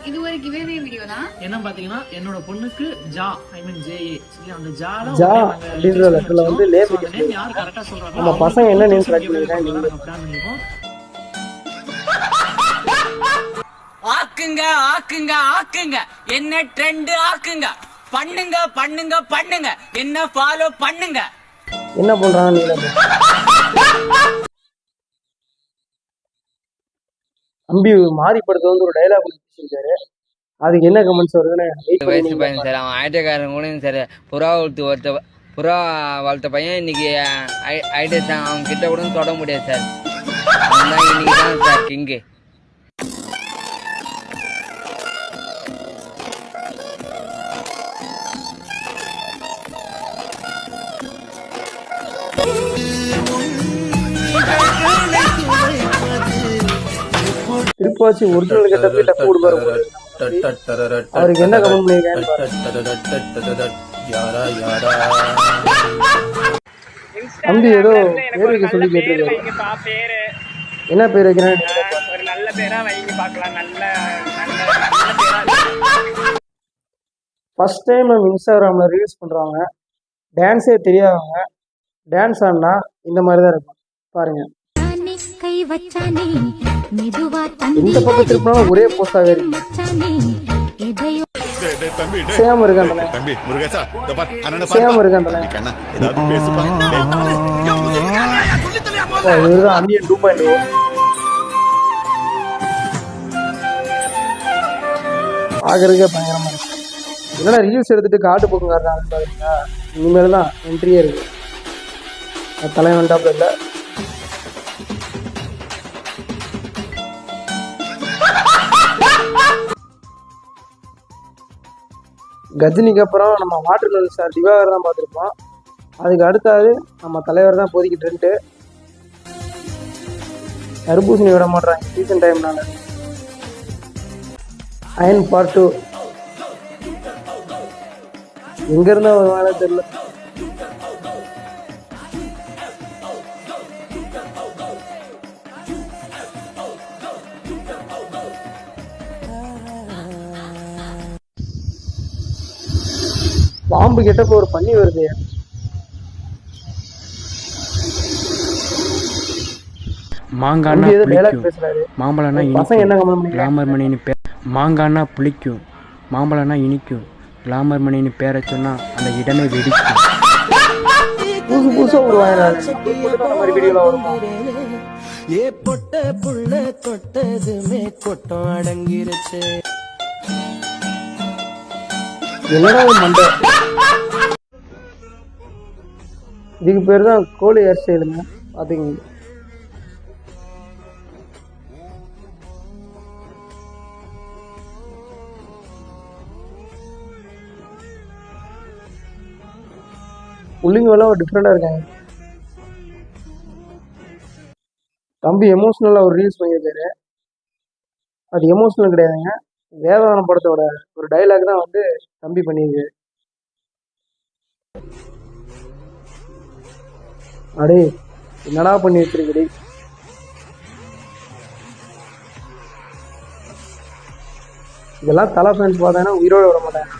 இது ஒரு giveaway video தான். என்ன பாத்தீங்கன்னா என்னோட பொண்ணுக்கு ஜா ஐ மீன் ஜேஏ அந்த ஜால ஜா அப்படின்ற லெட்டர்ல வந்து நேம் யார் கரெக்ட்டா சொல்றாங்க நம்ம பசங்க என்ன நேம் செலக்ட் பண்ணிருக்காங்க நாங்க பிளான் பண்ணிருக்கோம். ஆக்குங்க ஆக்குங்க ஆக்குங்க என்ன ட்ரெண்ட் ஆக்குங்க பண்ணுங்க பண்ணுங்க பண்ணுங்க என்ன ஃபாலோ பண்ணுங்க. என்ன பண்றாங்க நீங்க அம்பி மாறி படத்துல வந்து ஒரு டைலாக் பேசியிருக்காரு. அதுக்கு என்ன கமெண்ட்ஸ் வருதுன்னு வயசு பையன் சார், அவன் ஆயிட்டக்காரன் கூட சார். புறா வளர்த்த பையன் இன்னைக்கு ஐடியா அவன் கிட்ட கூட தொட முடியாது சார். அவன் இன்னைக்கு தான் சார் கிங்கு. திருப்பாச்சி ஒரிஜினல் கிட்ட போய் டப்பு கொடுப்பாரு. அவருக்கு என்ன கமெண்ட் பண்ணிருக்காரு தம்பி ஏதோ பேர் வைக்க சொல்லி கேட்டிருக்காரு. என்ன பேர் வைக்கிறேன்? ஒரு நல்ல பேரா வைங்க பார்க்கலாம். நல்ல ஃபர்ஸ்ட் டைம் நம்ம இன்ஸ்டாகிராம்ல ரீல்ஸ் பண்றவங்க, டான்ஸே தெரியாதவங்க டான்ஸ் ஆடினா இந்த மாதிரி தான் இருக்கும் பாருங்க. இந்த பக்கம் திருப்பினாலும் ஒரே போஸ்டாவே இருக்கு. சேம் இருக்காண்டல சேம் இருக்காண்டல இதுதான் அந்தியன் 2.0. ஆகிறதுக்கே பயங்கரமா இருக்கு. என்னடா ரீல்ஸ் எடுத்துட்டு காட்டு போக்குங்க பாத்தீங்களா? இனிமேல் தான் என்ட்ரியே இருக்கு. தலைவன் டாப்ல இல்ல. கஜினிக்கு அப்புறம் நம்ம வாட்டர்மெலன் ஸ்டார் திவாகர் தான் பார்த்துருப்போம். அதுக்கு அடுத்தாது நம்ம தலைவர் தான் போதிக்கிட்டு தர்பூசணி விட மாட்டாங்க சீசன் டைம்னால. அயன் பார்ட் 2 எங்க இருந்தா ஒரு வேலை தெரியல. பாம்பு கிட்ட ஒரு பண்ணி வருது. மாங்கானா மாங்கானா புளிக்கும், மாம்பழம்னா இனிக்கும், கிளாமர் மணின்னு பேரை சொன்னா அந்த இடமே வெடிக்கும். புதுசு புதுசா ஏ பொட்ட புள்ள தொட்டதுமே கொட்டம் அடங்கிருச்சு. என்னடா மண்டை? இதுக்கு பேர் தான் கோழி ஹேர் ஸ்டைலுங்க. பாத்தீங்க புள்ளிங்க எல்லாம் ஒரு டிஃப்ரெண்டா இருக்காங்க. தம்பி எமோஷனலா ஒரு ரீல்ஸ் பண்ணியிருக்காரு. அது எமோஷனல் கிடையாதுங்க, வேதாளம் படத்தோட ஒரு டைலாக் தான் வந்து தம்பி பண்ணியிருக்கு. அடே என்னடா பண்ணி வச்சிருக்கடி? இதெல்லாம் தலை ஃபேன்ஸ் பார்த்தாங்கன்னா உயிரோட விட மாட்டாங்க.